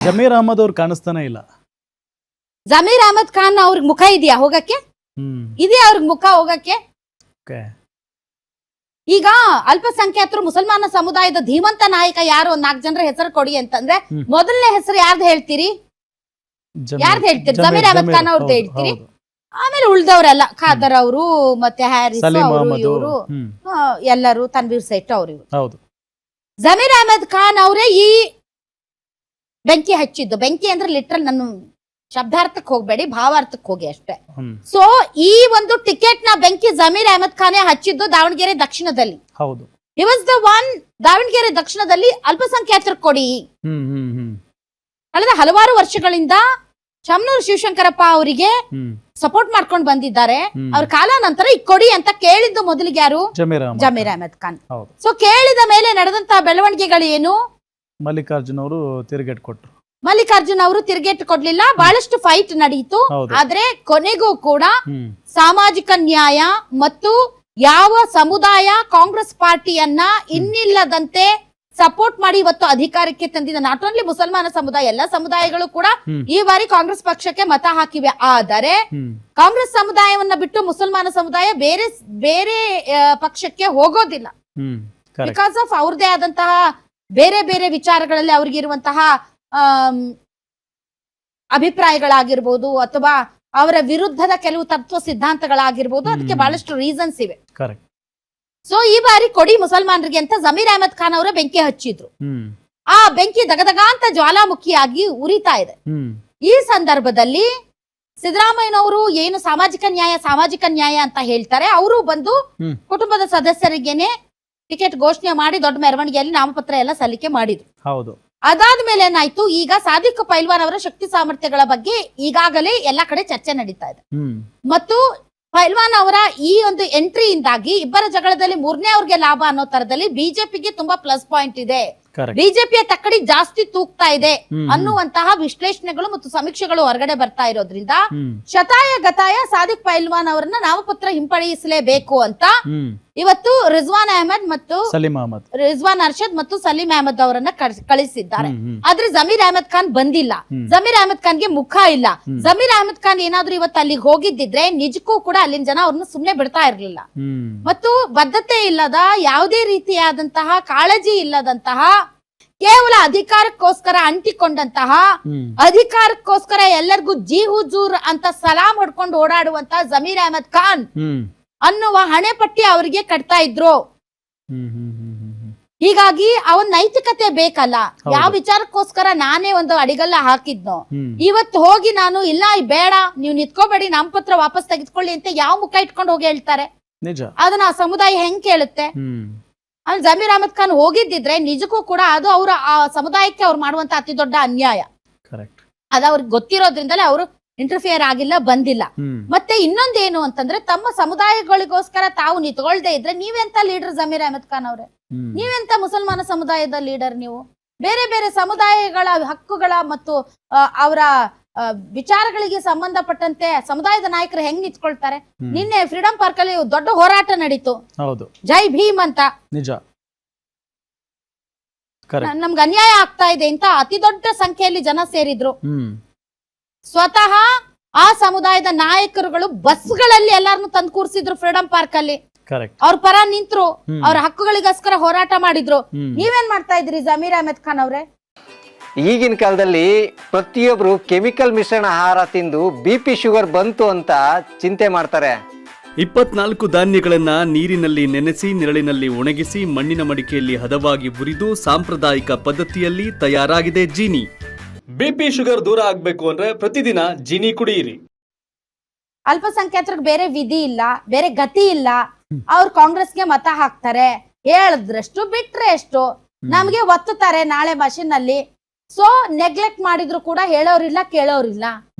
ಜಮೀರ್ ಅಹಮದ್ ಅವ್ರು ಕಾಣಿಸ್ತಾನೆ ಇಲ್ಲ. ಜಮೀರ್ ಅಹಮದ್ ಖಾನ್ ಅವ್ರಿಗೆ ಮುಖ ಇದೆಯಾ ಹೋಗಕ್ಕೆ? ಇದೆಯಾ ಅವ್ರಿಗೆ ಮುಖ ಹೋಗಕ್ಕೆ? ಈಗ ಅಲ್ಪಸಂಖ್ಯಾತರು ಮುಸಲ್ಮಾನ ಸಮುದಾಯದ ಧೀಮಂತ ನಾಯಕ ಯಾರು? ಒಂದ್ 4 ಜನರ ಹೆಸರು ಕೊಡಿ ಅಂತಂದ್ರೆ ಮೊದಲನೇ ಹೆಸರು ಯಾರ್ದು ಹೇಳ್ತೀರಿ? ಜಮೀರ್ ಅಹಮದ್ ಖಾನ್ ಅವ್ರದ್ದು ಹೇಳ್ತೀರಿ. ಆಮೇಲೆ ಉಳ್ದವ್ರೆಲ್ಲ ಖಾದರ್ ಅವರು ಮತ್ತೆ ಹ್ಯಾರಿಸ್ ಅವರು ಇವರು ಎಲ್ಲರೂ, ತನ್ವೀರ್ ಸೇಠ್ ಅವರು ಇವರು. ಜಮೀರ್ ಅಹಮದ್ ಖಾನ್ ಅವರೇ ಈ ಬೆಂಕಿ ಹಚ್ಚಿದ್ದು. ಬೆಂಕಿ ಅಂದ್ರೆ ಲಿಟ್ರಲ್, ನನ್ನ ಶಬ್ದಾರ್ಥಕ್ಕೆ ಹೋಗ್ಬೇಡಿ, ಭಾವಾರ್ಥಕ್ಕೆ ಹೋಗಿ ಅಷ್ಟೇ. ಸೊ ಈ ಒಂದು ಟಿಕೆಟ್ ನ ಬೆಂಕಿ ಜಮೀರ್ ಅಹಮದ್ ಖಾನೇ ಹಚ್ಚಿದ್ದು ದಾವಣಗೆರೆ ದಕ್ಷಿಣದಲ್ಲಿ. ಹೌದು, he was the one. Davanagere ದಕ್ಷಿಣದಲ್ಲಿ ಅಲ್ಪಸಂಖ್ಯಾತರು ಕೊಡಿ. ಕಳೆದ ಹಲವಾರು ವರ್ಷಗಳಿಂದ ಶಾಮನೂರು ಶಿವಶಂಕರಪ್ಪ ಅವರಿಗೆ ಸಪೋರ್ಟ್ ಮಾಡ್ಕೊಂಡು ಬಂದಿದ್ದಾರೆ. ಅವ್ರ ಕಾಲ ನಂತರ ಈ ಕೊಡಿ ಅಂತ ಕೇಳಿದ್ದು ಮೊದಲಿಗೆ ಯಾರು? ಜಮೀರ್ ಅಹಮದ್ ಖಾನ್. ಸೊ ಕೇಳಿದ ಮೇಲೆ ನಡೆದಂತಹ ಬೆಳವಣಿಗೆಗಳು ಏನು? ಮಲ್ಲಿಕಾರ್ಜುನ್ ಅವರು ತಿರುಗೇಟ್ ಕೊಟ್ಟರು. ಮಲ್ಲಿಕಾರ್ಜುನ್ ಅವರು ತಿರುಗೇಟ್ ಕೊಡ್ಲಿಲ್ಲ, ಬಹಳಷ್ಟು ಫೈಟ್ ನಡೆಯಿತು. ಆದ್ರೆ ಕೊನೆಗೂ ಕೂಡ ಸಾಮಾಜಿಕ ನ್ಯಾಯ ಮತ್ತು ಯಾವ ಸಮುದಾಯ ಕಾಂಗ್ರೆಸ್ ಪಾರ್ಟಿಯನ್ನ ಇನ್ನಿಲ್ಲದಂತೆ ಸಪೋರ್ಟ್ ಮಾಡಿ ಇವತ್ತು ಅಧಿಕಾರಕ್ಕೆ ತಂದಿದೆ. ನಾಟ್ ಓನ್ಲಿ ಮುಸಲ್ಮಾನ ಸಮುದಾಯ, ಎಲ್ಲ ಸಮುದಾಯಗಳು ಕೂಡ ಈ ಬಾರಿ ಕಾಂಗ್ರೆಸ್ ಪಕ್ಷಕ್ಕೆ ಮತ ಹಾಕಿವೆ. ಆದರೆ ಕಾಂಗ್ರೆಸ್ ಸಮುದಾಯವನ್ನ ಬಿಟ್ಟು ಮುಸಲ್ಮಾನ ಸಮುದಾಯ ಬೇರೆ ಬೇರೆ ಪಕ್ಷಕ್ಕೆ ಹೋಗೋದಿಲ್ಲ. ಬಿಕಾಸ್ ಆಫ್ ಅವ್ರದೇ ಆದಂತಹ ಬೇರೆ ಬೇರೆ ವಿಚಾರಗಳಲ್ಲಿ ಅವ್ರಿಗಿರುವಂತಹ ಅಭಿಪ್ರಾಯಗಳಾಗಿರ್ಬೋದು ಅಥವಾ ಅವರ ವಿರುದ್ಧದ ಕೆಲವು ತತ್ವ ಸಿದ್ಧಾಂತಗಳಾಗಿರ್ಬೋದು. ಅದಕ್ಕೆ ಬಹಳಷ್ಟು ರೀಸನ್ಸ್ ಇವೆ. ಸೊ ಈ ಬಾರಿ ಕೊಡಿ ಮುಸಲ್ಮಾನರಿಗೆ ಅಂತ ಜಮೀರ್ ಅಹಮದ್ ಖಾನ್ ಅವರೇ ಬೆಂಕಿ ಹಚ್ಚಿದ್ರು. ಆ ಬೆಂಕಿ ದಗದಗ ಅಂತ ಜ್ವಾಲಾಮುಖಿಯಾಗಿ ಉರಿತಾ ಇದೆ. ಈ ಸಂದರ್ಭದಲ್ಲಿ ಸಿದ್ದರಾಮಯ್ಯನವರು ಏನು ಸಾಮಾಜಿಕ ನ್ಯಾಯ ಅಂತ ಹೇಳ್ತಾರೆ, ಅವರು ಬಂದು ಕುಟುಂಬದ ಸದಸ್ಯರಿಗೇನೆ ಟಿಕೆಟ್ ಘೋಷಣೆ ಮಾಡಿ ದೊಡ್ಡ ಮೆರವಣಿಗೆಯಲ್ಲಿ ನಾಮಪತ್ರ ಎಲ್ಲ ಸಲ್ಲಿಕೆ ಮಾಡಿದ್ರು. ಹೌದು, ಅದಾದ್ಮೇಲೆ ಏನಾಯ್ತು, ಈಗ ಸಾದಿಕ್ ಪೈಲ್ವಾನ್ ಅವರ ಶಕ್ತಿ ಸಾಮರ್ಥ್ಯಗಳ ಬಗ್ಗೆ ಈಗಾಗಲೇ ಎಲ್ಲಾ ಕಡೆ ಚರ್ಚೆ ನಡೀತಾ ಇದೆ. ಮತ್ತು ಪೈಲ್ವಾನ್ ಅವರ ಈ ಒಂದು ಎಂಟ್ರಿಯಿಂದಾಗಿ ಇಬ್ಬರ ಜಗಳದಲ್ಲಿ 3ನೇ ಅವ್ರಿಗೆ ಲಾಭ ಅನ್ನೋ ತರದಲ್ಲಿ ಬಿಜೆಪಿಗೆ ತುಂಬಾ ಪ್ಲಸ್ ಪಾಯಿಂಟ್ ಇದೆ, ಬಿಜೆಪಿಯ ತಕ್ಕಡಿ ಜಾಸ್ತಿ ತೂಗ್ತಾ ಇದೆ ಅನ್ನುವಂತಹ ವಿಶ್ಲೇಷಣೆಗಳು ಮತ್ತು ಸಮೀಕ್ಷೆಗಳು ಹೊರಗಡೆ ಬರ್ತಾ ಇರೋದ್ರಿಂದ ಶತಾಯ ಗತಾಯ ಸಾದಿಕ್ ಪೈಲ್ವಾನ್ ಅವರನ್ನ ನಾಮಪತ್ರ ಹಿಂಪಡೆಯಿಸಲೇಬೇಕು ಅಂತ ಇವತ್ತು ರಿಜ್ವಾನ್ ಅರ್ಷದ್ ಮತ್ತು ಸಲೀಂ ಅಹಮದ್ ಅವರನ್ನ ಕಳಿಸಿದ್ದಾರೆ. ಆದ್ರೆ ಜಮೀರ್ ಅಹಮದ್ ಖಾನ್ ಬಂದಿಲ್ಲ. ಜಮೀರ್ ಅಹಮದ್ ಖಾನ್ಗೆ ಮುಖ ಇಲ್ಲ. ಜಮೀರ್ ಅಹಮದ್ ಖಾನ್ ಏನಾದ್ರೂ ಇವತ್ತು ಅಲ್ಲಿಗೆ ಹೋಗಿದ್ದಿದ್ರೆ ನಿಜಕ್ಕೂ ಕೂಡ ಅಲ್ಲಿನ ಜನ ಅವ್ರನ್ನ ಸುಮ್ನೆ ಬಿಡ್ತಾ ಇರ್ಲಿಲ್ಲ. ಮತ್ತು ಬದ್ಧತೆ ಇಲ್ಲದ, ಯಾವುದೇ ರೀತಿಯಾದಂತಹ ಕಾಳಜಿ ಇಲ್ಲದಂತಹ, ಕೇವಲ ಅಧಿಕಾರಕ್ಕೋಸ್ಕರ ಅಂಟಿಕೊಂಡಂತಹ, ಅಧಿಕಾರಕ್ಕೋಸ್ಕರ ಎಲ್ಲರಿಗೂ ಜಿ ಹುಜೂರ್ ಅಂತ ಸಲಾಂ ಹೊಡ್ಕೊಂಡು ಓಡಾಡುವಂತಹ ಜಮೀರ್ ಅಹಮದ್ ಖಾನ್ ಅನ್ನುವ ಹಣೆ ಪಟ್ಟಿ ಅವರಿಗೆ ಕಟ್ತಾ ಇದ್ರು. ಹೀಗಾಗಿ ಅವನ್ ನೈತಿಕತೆ ಬೇಕಲ್ಲ. ಯಾವ ವಿಚಾರಕ್ಕೋಸ್ಕರ ನಾನೇ ಒಂದು ಅಡಿಗಲ್ಲ ಹಾಕಿದ್ನೋ, ಇವತ್ತು ಹೋಗಿ ನಾನು ಇಲ್ಲ ಬೇಡ ನೀವು ನಿಂತ್ಕೋಬೇಡಿ ನಾಮಪತ್ರ ವಾಪಸ್ ತೆಗೆದುಕೊಳ್ಳಿ ಅಂತ ಯಾವ ಮುಖ ಇಟ್ಕೊಂಡು ಹೋಗಿ ಹೇಳ್ತಾರೆ? ಅದನ್ನ ಆ ಸಮುದಾಯ ಹೆಂಗ್ ಕೇಳುತ್ತೆ? ಅಲ್ಲಿ ಜಮೀರ್ ಅಹಮದ್ ಖಾನ್ ಹೋಗಿದ್ದಿದ್ರೆ ನಿಜಕ್ಕೂ ಕೂಡ ಅದು ಅವರ ಆ ಸಮುದಾಯಕ್ಕೆ ಅವ್ರು ಮಾಡುವಂತ ಅತಿ ದೊಡ್ಡ ಅನ್ಯಾಯ. ಅದ ಅವ್ರಿಗೆ ಗೊತ್ತಿರೋದ್ರಿಂದಲೇ ಅವರು ಇಂಟರ್ಫಿಯರ್ ಆಗಿಲ್ಲ, ಬಂದಿಲ್ಲ. ಮತ್ತೆ ಇನ್ನೊಂದೇನು ಅಂತಂದ್ರೆ, ತಮ್ಮ ಸಮುದಾಯಗಳಿಗೋಸ್ಕರ ತಾವು ನಿಂತ್ಕೊಳ್ದೇ ಇದ್ರೆ ನೀವೆಂತ ಲೀಡರ್ ಜಮೀರ್ ಅಹಮದ್ ಖಾನ್ ಅವ್ರೆ? ನೀವೆಂತ ಮುಸಲ್ಮಾನ ಸಮುದಾಯದ ಲೀಡರ್? ನೀವು ಬೇರೆ ಬೇರೆ ಸಮುದಾಯಗಳ ಹಕ್ಕುಗಳ ಮತ್ತು ಅವರ ವಿಚಾರಗಳಿಗೆ ಸಂಬಂಧಪಟ್ಟಂತೆ ಸಮುದಾಯದ ನಾಯಕರು ಹೆಂಗ್ ನಿಂತ್ಕೊಳ್ತಾರೆ? ನಿನ್ನೆ ಫ್ರೀಡಂ ಪಾರ್ಕ್ ಅಲ್ಲಿ ದೊಡ್ಡ ಹೋರಾಟ ನಡೀತು, ಜೈ ಭೀಮ್ ಅಂತ. ನಮ್ಗೆ ಅನ್ಯಾಯ ಆಗ್ತಾ ಇದೆ ಅಂತ ಅತಿ ದೊಡ್ಡ ಸಂಖ್ಯೆಯಲ್ಲಿ ಜನ ಸೇರಿದ್ರು. ಸ್ವತಃ ಆ ಸಮುದಾಯದ ನಾಯಕರುಗಳು ಬಸ್ಗಳಲ್ಲಿ ಎಲ್ಲಾರನ್ನು ತಂದು ಕೂರಿಸಿದ್ರು ಫ್ರೀಡಂ ಪಾರ್ಕ್ ಅಲ್ಲಿ. ಅವ್ರ ಪರ ನಿಂತ್ರು, ಅವ್ರ ಹಕ್ಕುಗಳಿಗೋಸ್ಕರ ಹೋರಾಟ ಮಾಡಿದ್ರು. ನೀವೇನ್ ಮಾಡ್ತಾ ಇದ್ರಿ ಜಮೀರ್ ಅಹಮದ್ ಖಾನ್ ಅವ್ರೆ? ಈಗಿನ ಕಾಲದಲ್ಲಿ ಪ್ರತಿಯೊಬ್ರು ಕೆಮಿಕಲ್ ಮಿಶ್ರಣ ಆಹಾರ ತಿಂದು BP ಶುಗರ್ ಬಂತು ಅಂತ ಚಿಂತೆ ಮಾಡ್ತಾರೆ. 24 ಧಾನ್ಯಗಳನ್ನ ನೀರಿನಲ್ಲಿ ನೆನೆಸಿ ನೆರಳಿನಲ್ಲಿ ಒಣಗಿಸಿ ಮಣ್ಣಿನ ಮಡಿಕೆಯಲ್ಲಿ ಹದವಾಗಿ ಹುರಿದು ಸಾಂಪ್ರದಾಯಿಕ ಪದ್ಧತಿಯಲ್ಲಿ ತಯಾರಾಗಿದೆ ಜೀನಿ. BP ಶುಗರ್ ದೂರ ಆಗ್ಬೇಕು ಅಂದ್ರೆ ಪ್ರತಿದಿನ ಜೀನಿ ಕುಡಿಯಿರಿ. ಅಲ್ಪಸಂಖ್ಯಾತರಿಗೆ ಬೇರೆ ವಿಧಿ ಇಲ್ಲ, ಬೇರೆ ಗತಿ ಇಲ್ಲ. ಅವ್ರು ಕಾಂಗ್ರೆಸ್ಗೆ ಮತ ಹಾಕ್ತಾರೆ, ಹೇಳಿದ್ರಷ್ಟು ಬಿಟ್ರೆ ಎಷ್ಟು ನಮ್ಗೆ ಒತ್ತುತ್ತಾರೆ ನಾಳೆ ಮಷೀನ್ ಅಲ್ಲಿ. ಸೊ ನೆಗ್ಲೆಕ್ಟ್ ಮಾಡಿದ್ರು ಕೂಡ ಹೇಳೋರಿಲ್ಲ, ಕೇಳೋರಿಲ್ಲ.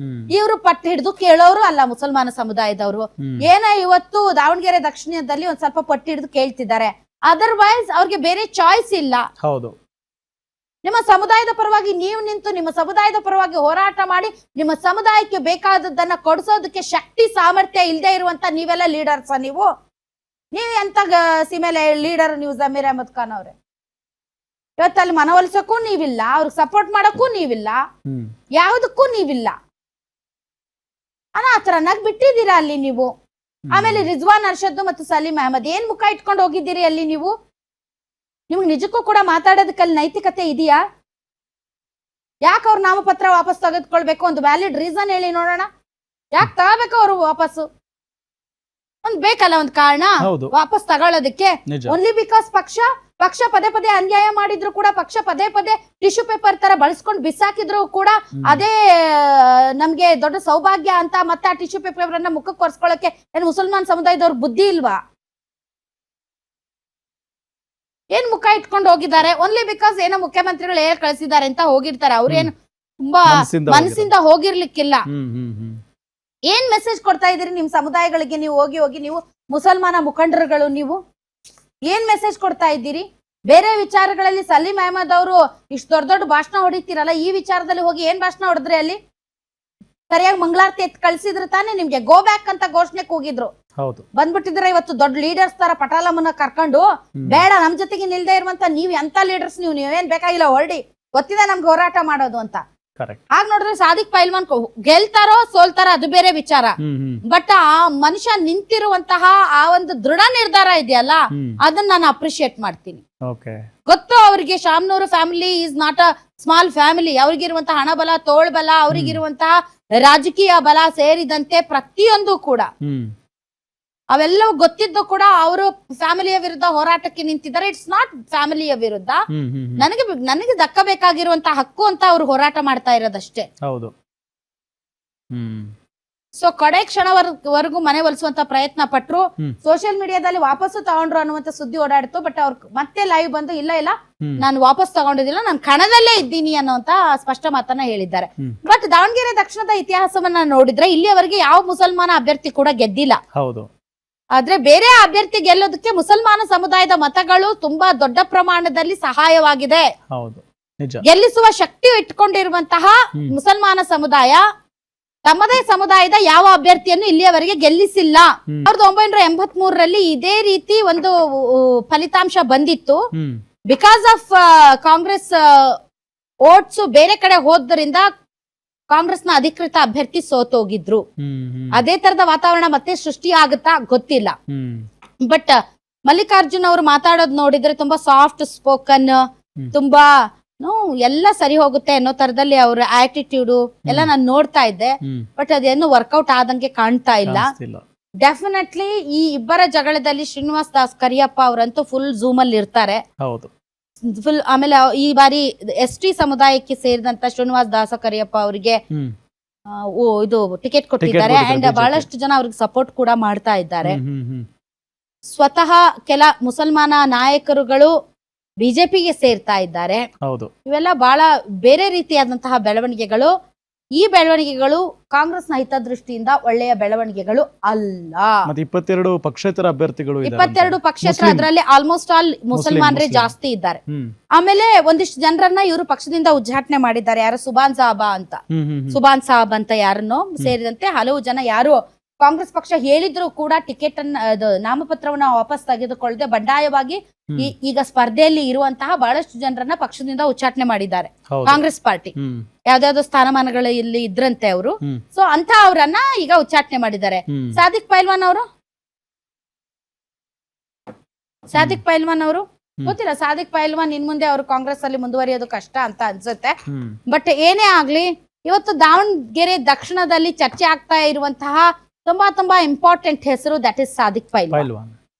ಇವರು ಪಟ್ಟು ಹಿಡಿದು ಕೇಳೋರು ಅಲ್ಲ ಮುಸಲ್ಮಾನ ಸಮುದಾಯದವರು. ಏನ ಇವತ್ತು ದಾವಣಗೆರೆ ದಕ್ಷಿಣದಲ್ಲಿ ಒಂದ್ ಸ್ವಲ್ಪ ಪಟ್ಟು ಹಿಡಿದು ಕೇಳ್ತಿದ್ದಾರೆ, ಅದರ್ವೈಸ್ ಅವ್ರಿಗೆ ಬೇರೆ ಚಾಯ್ಸ್ ಇಲ್ಲ. ಹೌದು, ನಿಮ್ಮ ಸಮುದಾಯದ ಪರವಾಗಿ ನೀವು ನಿಂತು ನಿಮ್ಮ ಸಮುದಾಯದ ಪರವಾಗಿ ಹೋರಾಟ ಮಾಡಿ ನಿಮ್ಮ ಸಮುದಾಯಕ್ಕೆ ಬೇಕಾದದ್ದನ್ನ ಕೊಡಿಸೋದಕ್ಕೆ ಶಕ್ತಿ ಸಾಮರ್ಥ್ಯ ಇಲ್ಲದೆ ಇರುವಂತ ನೀವೆಲ್ಲ ಲೀಡರ್ಸ್? ನೀವು ಎಂತ ಸೀಮೆಲೆ ಲೀಡರ್ ನೀವು ಜಮೀರ್ ಅಹಮದ್ ಖಾನ್ ಅವ್ರೆ? ಇವತ್ತು ಅಲ್ಲಿ ಮನವೊಲಿಸಕ್ಕೂ ನೀವಿಲ್ಲ, ಅವ್ರಿಗೆ ಸಪೋರ್ಟ್ ಮಾಡಕ್ಕೂ ನೀವಿಲ್ಲ, ಹ್ಮ್ ಯಾವುದಕ್ಕೂ ನೀವಿಲ್ಲ. ಅನಾಥರನ್ನಾಗಿ ಬಿಟ್ಟಿದ್ದೀರಾ ಅಲ್ಲಿ ನೀವು. ಆಮೇಲೆ ರಿಜ್ವಾನ್ ಅರ್ಷದ್ ಮತ್ತು ಸಲೀಂ ಅಹಮದ್ ಏನ್ ಮುಖ ಇಟ್ಕೊಂಡು ಹೋಗಿದ್ದೀರಿ ಅಲ್ಲಿ ನೀವು? ನಿಮ್ಗೆ ನಿಜಕ್ಕೂ ಕೂಡ ಮಾತಾಡೋದಕ್ಕಲ್ಲಿ ನೈತಿಕತೆ ಇದೆಯಾ? ಯಾಕೆ ಅವ್ರ ನಾಮಪತ್ರ ವಾಪಸ್ ತೆಗೆದುಕೊಳ್ಬೇಕು? ಒಂದು ವ್ಯಾಲಿಡ್ ರೀಸನ್ ಹೇಳಿ ನೋಡೋಣ. ಯಾಕೆ ತಗೋಬೇಕು ಅವರು ವಾಪಸ್ಸು? ಒಂದ್ ಬೇಕಲ್ಲ ಒಂದ್ ಕಾರಣ ಹೌದು. ವಾಪಸ್ ತಗೊಳ್ಳೋದಕ್ಕೆ. ನಿಜ. ಓನ್ಲಿ ಬಿಕಾಸ್ ಪಕ್ಷ ಪದೇ ಪದೇ ಅನ್ಯಾಯ ಮಾಡಿದ್ರು ಕೂಡ, ಪಕ್ಷ ಪದೇ ಪದೇ ಟಿಶ್ಯೂ ಪೇಪರ್ ತರ ಬಳಸ್ಕೊಂಡು ಬಿಸಾಕಿದ್ರು ಕೂಡ ಅದೇ ನಮ್ಗೆ ದೊಡ್ಡ ಸೌಭಾಗ್ಯ ಅಂತ ಮತ್ತೆ ಆ ಟಿಶ್ಯೂ ಪೇಪರ್ ಅನ್ನ ಮುಖಕ್ಕೆ ಒರೆಸ್ಕೊಳ್ಳಕ್ಕೆ ಏನ್ ಮುಸಲ್ಮಾನ್ ಸಮುದಾಯದವ್ರ ಬುದ್ಧಿ ಇಲ್ವಾ? ಏನ್ ಮುಖ ಇಟ್ಕೊಂಡು ಹೋಗಿದ್ದಾರೆ? ಓನ್ಲಿ ಬಿಕಾಸ್ ಏನೋ ಮುಖ್ಯಮಂತ್ರಿಗಳು ಹೇಳಿ ಕಳಿಸಿದ್ದಾರೆ ಅಂತ ಹೋಗಿರ್ತಾರೆ. ಅವ್ರೇನು ತುಂಬಾ ಮನಸ್ಸಿಂದ ಹೋಗಿರ್ಲಿಕ್ಕಿಲ್ಲ. ಏನ್ ಮೆಸೇಜ್ ಕೊಡ್ತಾ ಇದೀರಿ ನಿಮ್ ಸಮುದಾಯಗಳಿಗೆ? ನೀವು ಹೋಗಿ ನೀವು ಮುಸಲ್ಮಾನ ಮುಖಂಡರುಗಳು, ನೀವು ಏನ್ ಮೆಸೇಜ್ ಕೊಡ್ತಾ ಇದ್ದೀರಿ? ಬೇರೆ ವಿಚಾರಗಳಲ್ಲಿ ಸಲೀಂ ಅಹಮದ್ ಅವರು ಇಷ್ಟು ದೊಡ್ಡ ಭಾಷಣ ಹೊಡಿತೀರಲ್ಲ, ಈ ವಿಚಾರದಲ್ಲಿ ಹೋಗಿ ಏನ್ ಭಾಷಣ ಹೊಡೆದ್ರಿ? ಅಲ್ಲಿ ಸರಿಯಾಗಿ ಮಂಗಳಾರತಿ ಎತ್ ಕಳ್ಸಿದ್ರು ತಾನೇ ನಿಮ್ಗೆ. ಗೋ ಬ್ಯಾಕ್ ಅಂತ ಘೋಷಣೆ ಕೂಗಿದ್ರು. ಹೌದು. ಬಂದ್ಬಿಟ್ಟಿದ್ರೆ ಇವತ್ತು ದೊಡ್ಡ ಲೀಡರ್ಸ್ ತರ ಪಟಾಲಮ್ಮನ್ನ ಕರ್ಕೊಂಡು, ಬೇಡ ನಮ್ ಜೊತೆಗೆ ನಿಲ್ದೇ ಇರುವಂತ ನೀವ್ ಎಂತ ಲೀಡರ್ಸ್, ನೀವೇನ್ ಬೇಕಾಗಿಲ್ಲ ಹೊರಡಿ, ಗೊತ್ತಿದೆ ನಮ್ಗೆ ಹೋರಾಟ ಮಾಡೋದು ಅಂತ. ಆಗ ನೋಡಿದ್ರೆ ಸಾದಿಕ್ ಪೈಲ್ವಾನ್ ಗೆಲ್ತಾರೋ ಸೋಲ್ತಾರೋ ಅದು ಬೇರೆ ವಿಚಾರ. ಬಟ್ ಆ ಮನುಷ್ಯ ನಿಂತಿರುವಂತಹ ಆ ಒಂದು ದೃಢ ನಿರ್ಧಾರ ಇದೆಯಲ್ಲ, ಅದನ್ನ ನಾನು ಅಪ್ರಿಶಿಯೇಟ್ ಮಾಡ್ತೀನಿ. ಗೊತ್ತು ಅವ್ರಿಗೆ Shamanur family is not a small family. ಅವ್ರಿಗಿರುವಂತಹ ಹಣ ಬಲ, ತೋಳ್ ಬಲ, ಅವ್ರಿಗಿರುವಂತಹ ರಾಜಕೀಯ ಬಲ ಸೇರಿದಂತೆ ಪ್ರತಿಯೊಂದು ಕೂಡ ಅವೆಲ್ಲವೂ ಗೊತ್ತಿದ್ದು ಕೂಡ ಅವರು ಫ್ಯಾಮಿಲಿಯ ವಿರುದ್ಧ ಹೋರಾಟಕ್ಕೆ ನಿಂತಿದ್ದಾರೆ. ಇಟ್ಸ್ ನಾಟ್ ಫ್ಯಾಮಿಲಿಯ ವಿರುದ್ಧ. ನನಗೆ ದಕ್ಕಬೇಕಾಗಿರುವಂತಹ ಹಕ್ಕು ಅಂತ ಅವ್ರು ಹೋರಾಟ ಮಾಡ್ತಾ ಇರೋದಷ್ಟೇ. ಹೌದು. ಸೊ ಕಡೆ ಕ್ಷಣವರೆಗೂ ಮನೆ ಒಲಿಸುವಂತ ಪ್ರಯತ್ನ ಪಟ್ರು. ಸೋಷಿಯಲ್ ಮೀಡಿಯಾದಲ್ಲಿ ವಾಪಸ್ಸು ತಗೊಂಡ್ರು ಅನ್ನುವಂತ ಸುದ್ದಿ ಓಡಾಡ್ತು. ಬಟ್ ಅವ್ರು ಮತ್ತೆ ಲೈವ್ ಬಂದು ಇಲ್ಲ ನಾನು ವಾಪಸ್ ತಗೊಂಡಿದ್ದಿಲ್ಲ, ನಾನು ಕಣದಲ್ಲೇ ಇದ್ದೀನಿ ಅನ್ನುವಂತ ಸ್ಪಷ್ಟ ಮಾತನ್ನ ಹೇಳಿದ್ದಾರೆ. ಬಟ್ ದಾವಣಗೆರೆ ದಕ್ಷಿಣದ ಇತಿಹಾಸವನ್ನ ನೋಡಿದ್ರೆ ಇಲ್ಲಿಯವರೆಗೆ ಯಾವ ಮುಸಲ್ಮಾನ ಅಭ್ಯರ್ಥಿ ಕೂಡ ಗೆದ್ದಿಲ್ಲ. ಹೌದು. ಆದ್ರೆ ಬೇರೆ ಅಭ್ಯರ್ಥಿ ಗೆಲ್ಲೋದಕ್ಕೆ ಮುಸಲ್ಮಾನ ಸಮುದಾಯದ ಮತಗಳು ತುಂಬಾ ದೊಡ್ಡ ಪ್ರಮಾಣದಲ್ಲಿ ಸಹಾಯವಾಗಿದೆ. ಗೆಲ್ಲಿಸುವ ಶಕ್ತಿ ಇಟ್ಕೊಂಡಿರುವಂತಹ ಮುಸಲ್ಮಾನ ಸಮುದಾಯ ತಮ್ಮದೇ ಸಮುದಾಯದ ಯಾವ ಅಭ್ಯರ್ಥಿಯನ್ನು ಇಲ್ಲಿಯವರೆಗೆ ಗೆಲ್ಲಿಸಿಲ್ಲ. 1983ರಲ್ಲಿ ಇದೇ ರೀತಿ ಒಂದು ಫಲಿತಾಂಶ ಬಂದಿತ್ತು. ಬಿಕಾಸ್ ಆಫ್ ಕಾಂಗ್ರೆಸ್ ಓಟ್ಸ್ ಬೇರೆ ಕಡೆ ಹೋದ್ರಿಂದ ಕಾಂಗ್ರೆಸ್ನ ಅಧಿಕೃತ ಅಭ್ಯರ್ಥಿ ಸೋತೋಗಿದ್ರು. ಅದೇ ತರದ ವಾತಾವರಣ ಮತ್ತೆ ಸೃಷ್ಟಿ ಆಗುತ್ತಾ ಗೊತ್ತಿಲ್ಲ. ಬಟ್ ಮಲ್ಲಿಕಾರ್ಜುನ್ ಅವರು ಮಾತಾಡೋದ್ ನೋಡಿದ್ರೆ ತುಂಬಾ ಸಾಫ್ಟ್ ಸ್ಪೋಕನ್, ತುಂಬಾ ಎಲ್ಲ ಸರಿ ಹೋಗುತ್ತೆ ಅನ್ನೋ ತರದಲ್ಲಿ ಅವ್ರ ಆಟಿಟ್ಯೂಡ್ ಎಲ್ಲ ನಾನು ನೋಡ್ತಾ ಇದ್ದೆ. ಬಟ್ ಅದೇನು ವರ್ಕೌಟ್ ಆದಂಗೆ ಕಾಣ್ತಾ ಇಲ್ಲ. ಡೆಫಿನೆಟ್ಲಿ ಈ ಇಬ್ಬರ ಜಗಳದಲ್ಲಿ ಶ್ರೀನಿವಾಸ್ ದಾಸ್ ಕರಿಯಪ್ಪ ಅವರಂತೂ ಫುಲ್ ಝೂಮ್ ಅಲ್ಲಿ ಇರ್ತಾರೆ. ಫುಲ್. ಆಮೇಲೆ ಈ ಬಾರಿ ST ಸಮುದಾಯಕ್ಕೆ ಸೇರಿದಂತ ಶ್ರೀನಿವಾಸ್ ದಾಸ ಕರಿಯಪ್ಪ ಅವರಿಗೆ ಇದು ಟಿಕೆಟ್ ಕೊಟ್ಟಿದ್ದಾರೆ. ಅಂಡ್ ಬಹಳಷ್ಟು ಜನ ಅವ್ರಿಗೆ ಸಪೋರ್ಟ್ ಕೂಡ ಮಾಡ್ತಾ ಇದ್ದಾರೆ. ಸ್ವತಃ ಕೆಲ ಮುಸಲ್ಮಾನ ನಾಯಕರುಗಳು ಬಿಜೆಪಿಗೆ ಸೇರ್ತಾ ಇದ್ದಾರೆ. ಇವೆಲ್ಲ ಬಹಳ ಬೇರೆ ರೀತಿಯಾದಂತಹ ಬೆಳವಣಿಗೆಗಳು. ಈ ಬೆಳವಣಿಗೆಗಳು ಕಾಂಗ್ರೆಸ್ನ ಹಿತದೃಷ್ಟಿಯಿಂದ ಒಳ್ಳೆಯ ಬೆಳವಣಿಗೆಗಳು ಅಲ್ಲ. 22 ಪಕ್ಷೇತರ ಅಭ್ಯರ್ಥಿಗಳು 22 ಪಕ್ಷೇತರ, ಅದರಲ್ಲಿ ಆಲ್ಮೋಸ್ಟ್ ಆಲ್ ಮುಸಲ್ಮಾನರೇ ಜಾಸ್ತಿ ಇದ್ದಾರೆ. ಆಮೇಲೆ ಒಂದಿಷ್ಟು ಜನರನ್ನ ಇವರು ಪಕ್ಷದಿಂದ ಉದ್ಘಾಟನೆ ಮಾಡಿದ್ದಾರೆ. ಯಾರು ಸುಬಾನ್ ಸಾಹಬ್ ಅಂತ ಯಾರನ್ನು ಸೇರಿದಂತೆ ಹಲವು ಜನ ಯಾರು ಕಾಂಗ್ರೆಸ್ ಪಕ್ಷ ಹೇಳಿದ್ರು ಕೂಡ ಟಿಕೆಟ್ ಅನ್ನ ನಾಮಪತ್ರವನ್ನ ವಾಪಸ್ ತೆಗೆದುಕೊಳ್ಳದೆ ಬಂಡಾಯವಾಗಿ ಈಗ ಸ್ಪರ್ಧೆಯಲ್ಲಿ ಇರುವಂತಹ ಬಹಳಷ್ಟು ಜನರನ್ನ ಪಕ್ಷದಿಂದ ಉಚ್ಚಾಟನೆ ಮಾಡಿದ್ದಾರೆ ಕಾಂಗ್ರೆಸ್ ಪಾರ್ಟಿ. ಯಾವ್ದಾವ್ದೋ ಸ್ಥಾನಮಾನಗಳು ಇಲ್ಲಿ ಇದ್ರಂತೆ ಅವರು. ಸೊ ಅಂತ ಅವರನ್ನ ಈಗ ಉಚ್ಚಾಟನೆ ಮಾಡಿದ್ದಾರೆ. ಸಾದಿಕ್ ಪೈಲ್ವಾನ್ ಅವರು ಗೊತ್ತಿಲ್ಲ. ಸಾದಿಕ್ ಪೈಲ್ವಾನ್ ಇನ್ ಮುಂದೆ ಅವರು ಕಾಂಗ್ರೆಸ್ ಅಲ್ಲಿ ಮುಂದುವರಿಯೋದು ಕಷ್ಟ ಅಂತ ಅನ್ಸುತ್ತೆ. ಬಟ್ ಏನೇ ಆಗ್ಲಿ, ಇವತ್ತು ದಾವಣಗೆರೆ ದಕ್ಷಿಣದಲ್ಲಿ ಚರ್ಚೆ ಆಗ್ತಾ ಇರುವಂತಹ ತುಂಬಾ ಇಂಪಾರ್ಟೆಂಟ್ ಹೆಸರು ದಟ್ ಇಸ್ ಸಾದಿಕ್ ಪೈಲ್ವಾನ್.